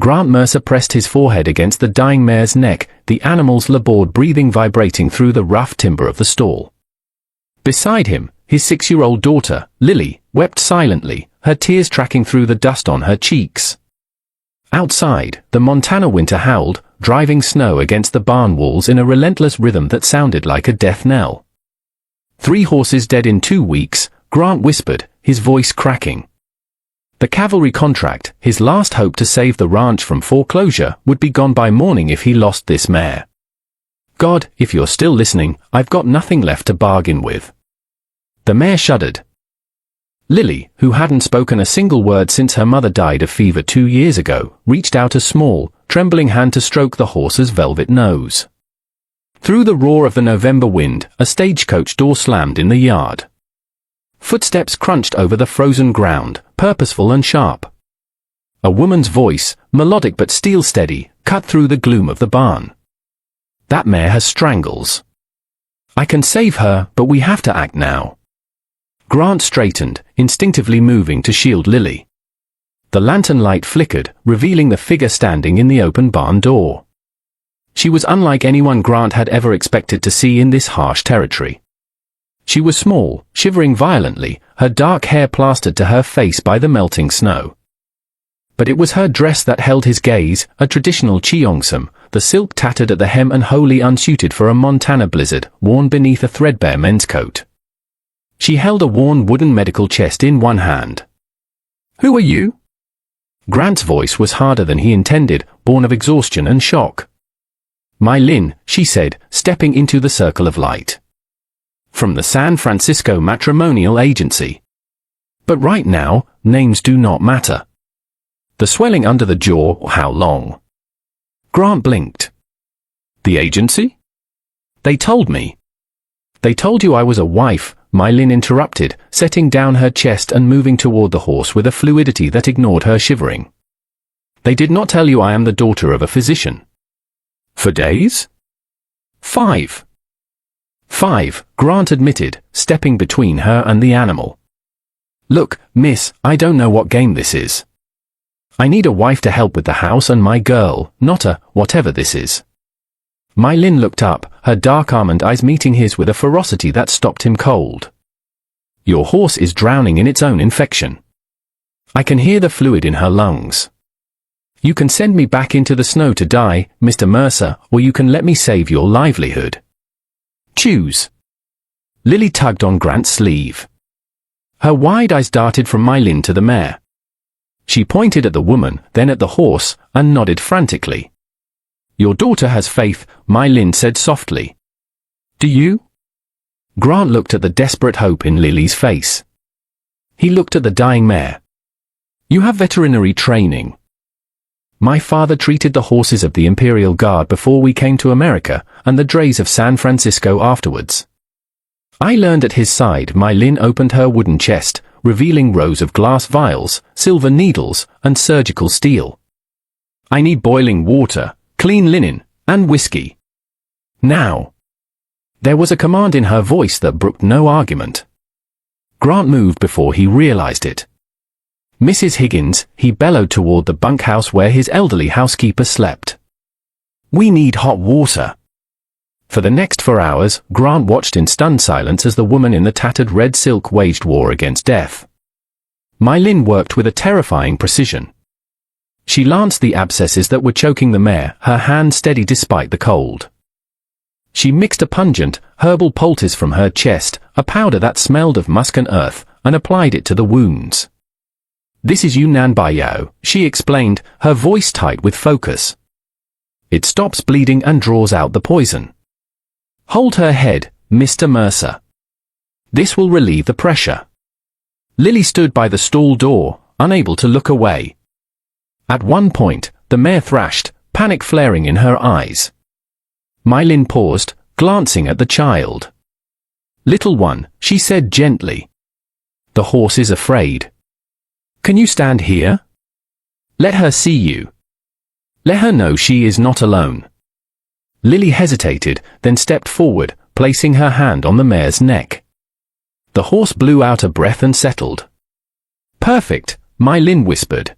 Grant Mercer pressed his forehead against the dying mare's neck, the animal's labored breathing vibrating through the rough timber of the stall. Beside him, his 6-year-old daughter, Lily, wept silently, her tears tracking through the dust on her cheeks. Outside, the Montana winter howled, driving snow against the barn walls in a relentless rhythm that sounded like a death knell. 3 horses dead in 2 weeks, Grant whispered, his voice cracking. The cavalry contract, his last hope to save the ranch from foreclosure, would be gone by morning if he lost this mare. God, if you're still listening, I've got nothing left to bargain with. The mare shuddered. Lily, who hadn't spoken a single word since her mother died of fever 2 years ago, reached out a small, trembling hand to stroke the horse's velvet nose. Through the roar of the November wind, a stagecoach door slammed in the yard. Footsteps crunched over the frozen ground, purposeful and sharp. A woman's voice, melodic but steel-steady, cut through the gloom of the barn. That mare has strangles. I can save her, but we have to act now. Grant straightened, instinctively moving to shield Lily. The lantern light flickered, revealing the figure standing in the open barn door. She was unlike anyone Grant had ever expected to see in this harsh territory. She was small, shivering violently, her dark hair plastered to her face by the melting snow. But it was her dress that held his gaze, a traditional cheongsam, the silk tattered at the hem and wholly unsuited for a Montana blizzard, worn beneath a threadbare men's coat. She held a worn wooden medical chest in one hand. "Who are you?" Grant's voice was harder than he intended, born of exhaustion and shock. "My Lynn," she said, stepping into the circle of light. "From the San Francisco Matrimonial Agency. But right now, names do not matter." The swelling under the jaw, how long? Grant blinked. "The agency? They told me." "They told you I was a wife," Mylin interrupted, setting down her chest and moving toward the horse with a fluidity that ignored her shivering. "They did not tell you I am the daughter of a physician." "For days?" "5." "5," Grant admitted, stepping between her and the animal. "Look, miss, I don't know what game this is. I need a wife to help with the house and my girl, not a whatever this is." Mylin looked up, her dark almond eyes meeting his with a ferocity that stopped him cold. "Your horse is drowning in its own infection. I can hear the fluid in her lungs. You can send me back into the snow to die, Mr. Mercer, or you can let me save your livelihood. Choose." Lily tugged on Grant's sleeve. Her wide eyes darted from Mylin to the mare. She pointed at the woman, then at the horse, and nodded frantically. "Your daughter has faith," Mylin said softly. "Do you?" Grant looked at the desperate hope in Lily's face. He looked at the dying mare. "You have veterinary training." "My father treated the horses of the Imperial Guard before we came to America, and the drays of San Francisco afterwards. I learned at his side." Mylin opened her wooden chest, revealing rows of glass vials, silver needles, and surgical steel. "I need boiling water, clean linen, and whiskey. Now." There was a command in her voice that brooked no argument. Grant moved before he realized it. "Mrs. Higgins," he bellowed toward the bunkhouse where his elderly housekeeper slept. "We need hot water." For the next 4 hours, Grant watched in stunned silence as the woman in the tattered red silk waged war against death. Mylin worked with a terrifying precision. She lanced the abscesses that were choking the mare, her hand steady despite the cold. She mixed a pungent, herbal poultice from her chest, a powder that smelled of musk and earth, and applied it to the wounds. "This is Yunnan Baiyao," she explained, her voice tight with focus. "It stops bleeding and draws out the poison. Hold her head, Mr. Mercer. This will relieve the pressure." Lily stood by the stall door, unable to look away. At one point, the mare thrashed, panic flaring in her eyes. Mylin paused, glancing at the child. "Little one," she said gently. "The horse is afraid. Can you stand here? Let her see you. Let her know she is not alone." Lily hesitated, then stepped forward, placing her hand on the mare's neck. The horse blew out a breath and settled. "Perfect," Mylin whispered.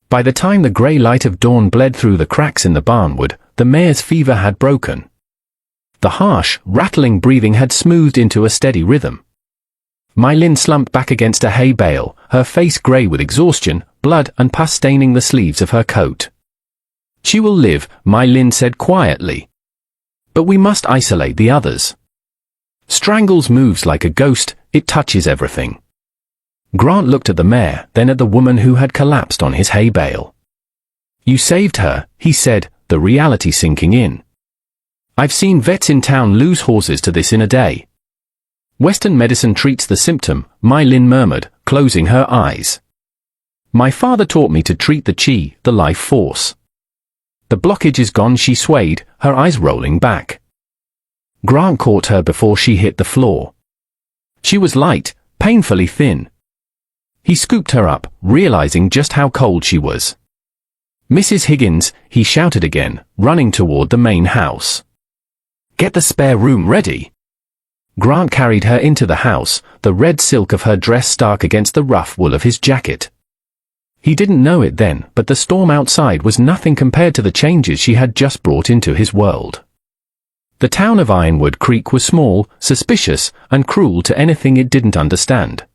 By the time the grey light of dawn bled through the cracks in the barnwood, the mare's fever had broken. The harsh, rattling breathing had smoothed into a steady rhythm. My Lynn slumped back against a hay bale, her face grey with exhaustion, blood and pus staining the sleeves of her coat. She will live, My Lynn said quietly. But we must isolate the others. Strangles moves like a ghost, it touches everything. Grant looked at the mare, then at the woman who had collapsed on his hay bale. You saved her, he said, the reality sinking in. I've seen vets in town lose horses to this in a day. Western medicine treats the symptom, My Lynn murmured, closing her eyes. My father taught me to treat the chi, the life force. The blockage is gone, she swayed, her eyes rolling back. Grant caught her before she hit the floor. She was light, painfully thin. He scooped her up, realizing just how cold she was. Mrs. Higgins, he shouted again, running toward the main house. Get the spare room ready. Grant carried her into the house, the red silk of her dress stark against the rough wool of his jacket. He didn't know it then, but the storm outside was nothing compared to the changes she had just brought into his world. The town of Ironwood Creek was small, suspicious, and cruel to anything it didn't understand.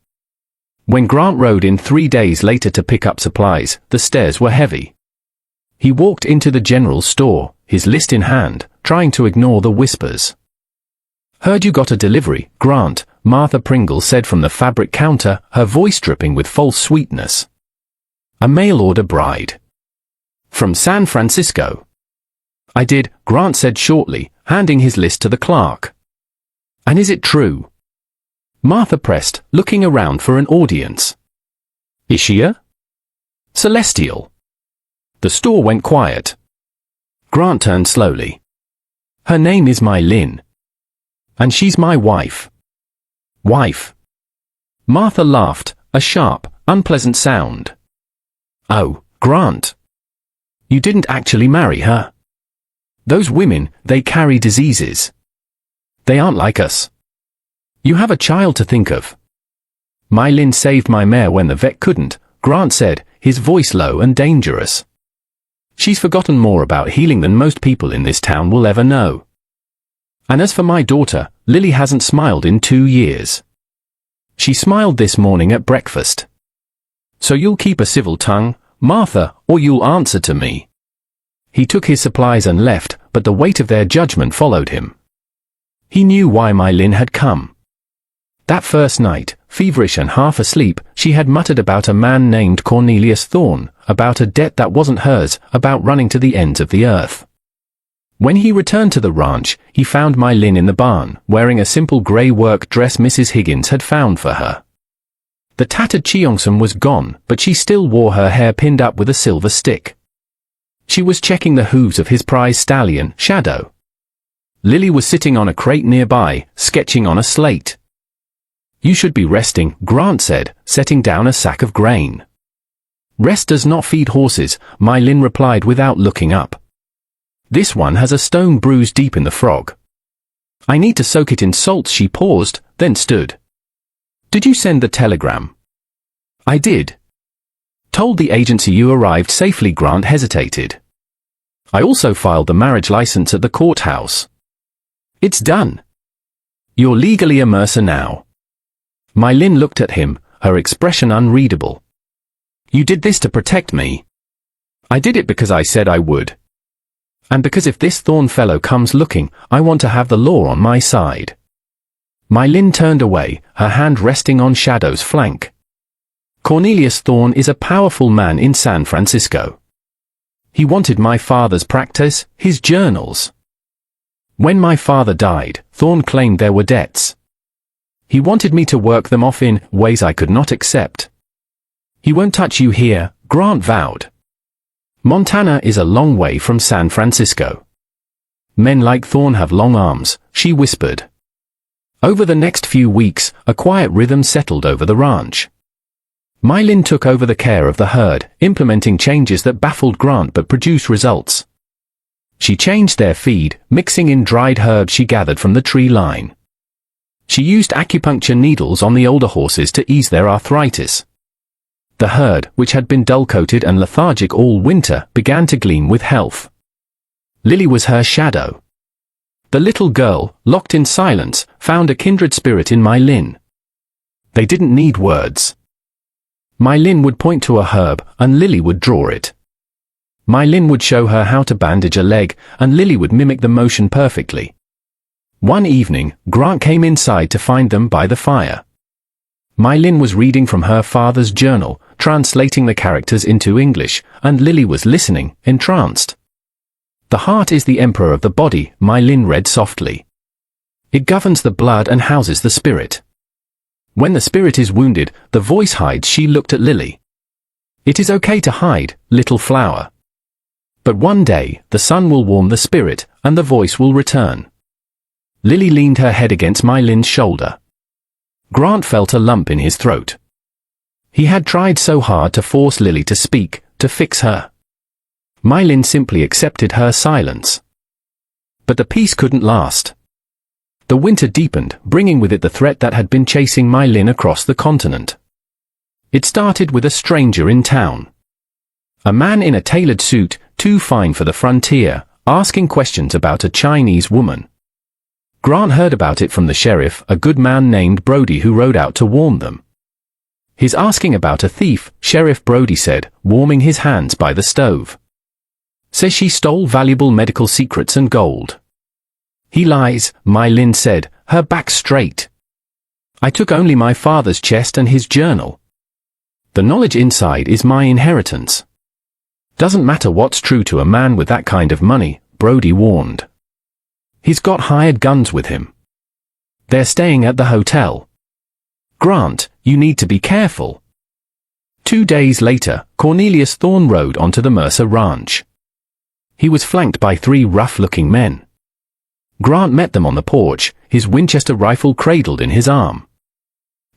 When Grant rode in 3 days later to pick up supplies, the stairs were heavy. He walked into the general store, his list in hand, trying to ignore the whispers. Heard you got a delivery, Grant, Martha Pringle said from the fabric counter, her voice dripping with false sweetness. A mail-order bride. From San Francisco. I did, Grant said shortly, handing his list to the clerk. And is it true? Martha pressed, looking around for an audience. Is she a celestial? The store went quiet. Grant turned slowly. Her name is My Lynn. And she's my wife. Wife. Martha laughed, a sharp, unpleasant sound. Oh, Grant. You didn't actually marry her. Those women, they carry diseases. They aren't like us. You have a child to think of. My Lynn saved my mare when the vet couldn't, Grant said, his voice low and dangerous. She's forgotten more about healing than most people in this town will ever know. And as for my daughter, Lily hasn't smiled in 2 years. She smiled this morning at breakfast. So you'll keep a civil tongue, Martha, or you'll answer to me. He took his supplies and left, but the weight of their judgment followed him. He knew why My Lynn had come. That first night, feverish and half asleep, she had muttered about a man named Cornelius Thorne, about a debt that wasn't hers, about running to the ends of the earth. When he returned to the ranch, he found My Lynn in the barn, wearing a simple grey work dress Mrs. Higgins had found for her. The tattered cheongsam was gone, but she still wore her hair pinned up with a silver stick. She was checking the hooves of his prize stallion, Shadow. Lily was sitting on a crate nearby, sketching on a slate. You should be resting, Grant said, setting down a sack of grain. Rest does not feed horses, My Lynn replied without looking up. This one has a stone bruise deep in the frog. I need to soak it in salt. She paused, then stood. Did you send the telegram? I did. Told the agency you arrived safely. Grant hesitated. I also filed the marriage license at the courthouse. It's done. You're legally a mercer now. My Lynn looked at him, her expression unreadable. You did this to protect me. I did it because I said I would. And because if this Thorne fellow comes looking, I want to have the law on my side. My Lynn turned away, her hand resting on Shadow's flank. Cornelius Thorne is a powerful man in San Francisco. He wanted my father's practice, his journals. When my father died, Thorne claimed there were debts. He wanted me to work them off in ways I could not accept. He won't touch you here, Grant vowed. Montana is a long way from San Francisco. Men like Thorne have long arms, she whispered. Over the next few weeks, a quiet rhythm settled over the ranch. My Lynn took over the care of the herd, implementing changes that baffled Grant but produced results. She changed their feed, mixing in dried herbs she gathered from the tree line. She used acupuncture needles on the older horses to ease their arthritis. The herd, which had been dull-coated and lethargic all winter, began to gleam with health. Lily was her shadow. The little girl, locked in silence, found a kindred spirit in My Lin. They didn't need words. My Lin would point to a herb, and Lily would draw it. My Lin would show her how to bandage a leg, and Lily would mimic the motion perfectly. One evening, Grant came inside to find them by the fire. My Lin was reading from her father's journal, translating the characters into English, and Lily was listening, entranced. The heart is the emperor of the body, My Lin read softly. It governs the blood and houses the spirit. When the spirit is wounded, the voice hides. She looked at Lily. It is okay to hide, little flower. But one day, the sun will warm the spirit, and the voice will return. Lily leaned her head against My Lin's shoulder. Grant felt a lump in his throat. He had tried so hard to force Lily to speak, to fix her. My Lin simply accepted her silence. But the peace couldn't last. The winter deepened, bringing with it the threat that had been chasing My Lin across the continent. It started with a stranger in town. A man in a tailored suit, too fine for the frontier, asking questions about a Chinese woman. Grant heard about it from the sheriff, a good man named Brody who rode out to warn them. He's asking about a thief, Sheriff Brody said, warming his hands by the stove. Says she stole valuable medical secrets and gold. He lies, My Lin said, her back straight. I took only my father's chest and his journal. The knowledge inside is my inheritance. Doesn't matter what's true to a man with that kind of money, Brody warned. He's got hired guns with him. They're staying at the hotel. Grant, you need to be careful. 2 days later, Cornelius Thorne rode onto the Mercer Ranch. He was flanked by 3 rough-looking men. Grant met them on the porch, his Winchester rifle cradled in his arm.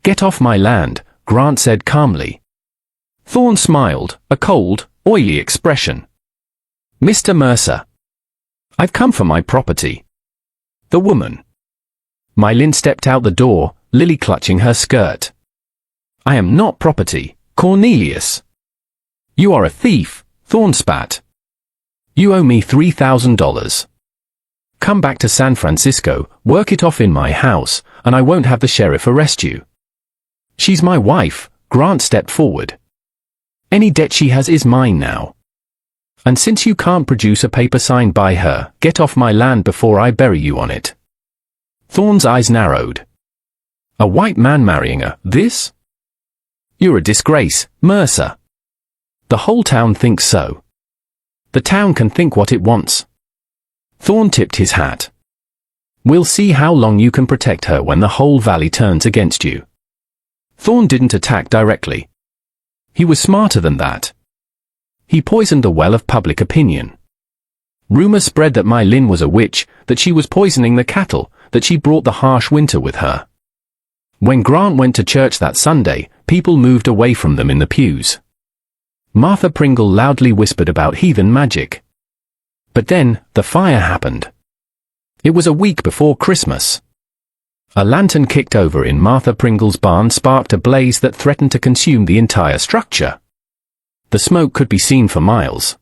Get off my land, Grant said calmly. Thorne smiled, a cold, oily expression. Mr. Mercer. I've come for my property. The woman. My Lin stepped out the door, Lily clutching her skirt. I am not property, Cornelius. You are a thief, Thorne spat. You owe me $3,000. Come back to San Francisco, work it off in my house, and I won't have the sheriff arrest you. She's my wife, Grant stepped forward. Any debt she has is mine now. And since you can't produce a paper signed by her, get off my land before I bury you on it. Thorne's eyes narrowed. A white man marrying her, this? You're a disgrace, Mercer. The whole town thinks so. The town can think what it wants. Thorne tipped his hat. We'll see how long you can protect her when the whole valley turns against you. Thorne didn't attack directly. He was smarter than that. He poisoned the well of public opinion. Rumor spread that My Lin was a witch, that she was poisoning the cattle, that she brought the harsh winter with her. When Grant went to church that Sunday, people moved away from them in the pews. Martha Pringle loudly whispered about heathen magic. But then, the fire happened. It was a week before Christmas. A lantern kicked over in Martha Pringle's barn sparked a blaze that threatened to consume the entire structure. The smoke could be seen for miles.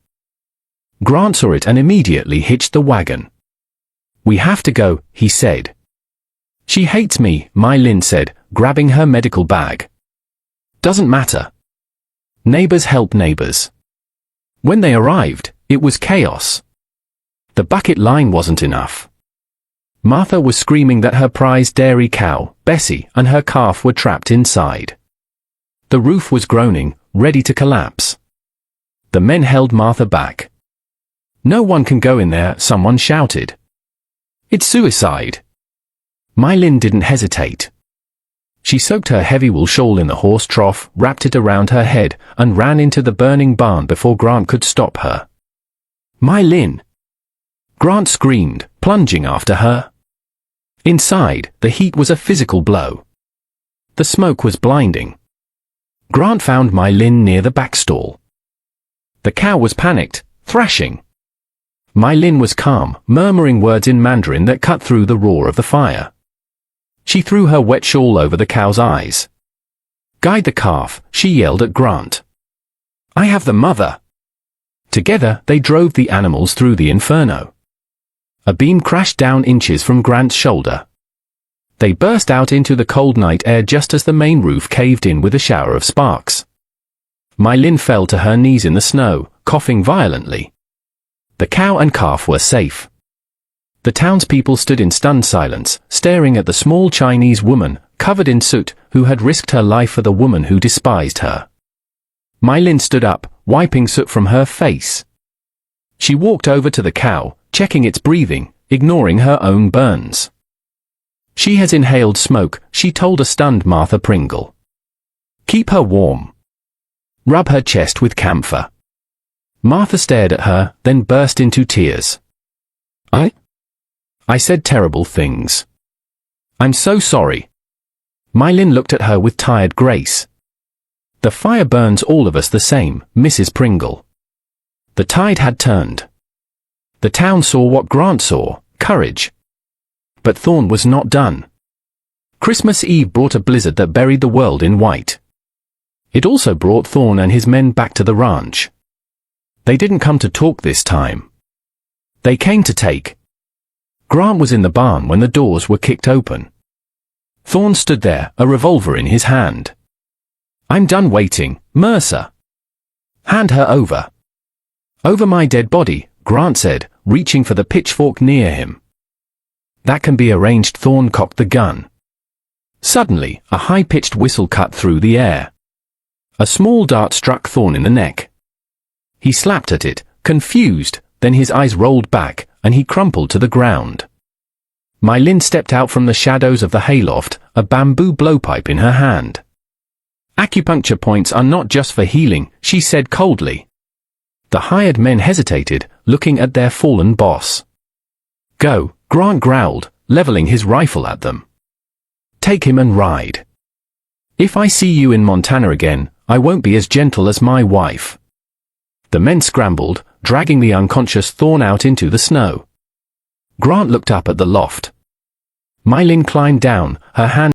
Grant saw it and immediately hitched the wagon. We have to go, he said. She hates me, My Lin said, grabbing her medical bag. Doesn't matter. Neighbors help neighbors. When they arrived, it was chaos. The bucket line wasn't enough. Martha was screaming that her prized dairy cow, Bessie, and her calf were trapped inside. The roof was groaning, ready to collapse. The men held Martha back. No one can go in there, someone shouted. It's suicide. My Lin didn't hesitate. She soaked her heavy wool shawl in the horse trough, wrapped it around her head, and ran into the burning barn before Grant could stop her. My Lin! Grant screamed, plunging after her. Inside, the heat was a physical blow. The smoke was blinding. Grant found My Lin near the back stall. The cow was panicked, thrashing. My Lin was calm, murmuring words in Mandarin that cut through the roar of the fire. She threw her wet shawl over the cow's eyes. Guide the calf, she yelled at Grant. I have the mother. Together, they drove the animals through the inferno. A beam crashed down inches from Grant's shoulder. They burst out into the cold night air just as the main roof caved in with a shower of sparks. Mylin fell to her knees in the snow, coughing violently. The cow and calf were safe. The townspeople stood in stunned silence, staring at the small Chinese woman, covered in soot, who had risked her life for the woman who despised her. Mylin stood up, wiping soot from her face. She walked over to the cow, checking its breathing, ignoring her own burns. She has inhaled smoke, she told a stunned Martha Pringle. Keep her warm. Rub her chest with camphor. Martha stared at her, then burst into tears. I said terrible things. I'm so sorry. Mylin looked at her with tired grace. The fire burns all of us the same, Mrs. Pringle. The tide had turned. The town saw what Grant saw, courage. But Thorn was not done. Christmas Eve brought a blizzard that buried the world in white. It also brought Thorn and his men back to the ranch. They didn't come to talk this time. They came to take. Grant was in the barn when the doors were kicked open. Thorn stood there, a revolver in his hand. I'm done waiting, Mercer. Hand her over. Over my dead body, Grant said, reaching for the pitchfork near him. That can be arranged. Thorn cocked the gun. Suddenly, a high-pitched whistle cut through the air. A small dart struck Thorn in the neck. He slapped at it, confused, then his eyes rolled back, and he crumpled to the ground. Mylin stepped out from the shadows of the hayloft, a bamboo blowpipe in her hand. Acupuncture points are not just for healing, she said coldly. The hired men hesitated, looking at their fallen boss. Go, Grant growled, leveling his rifle at them. Take him and ride. If I see you in Montana again, I won't be as gentle as my wife. The men scrambled, dragging the unconscious Thorn out into the snow. Grant looked up at the loft. Mylin climbed down, her hand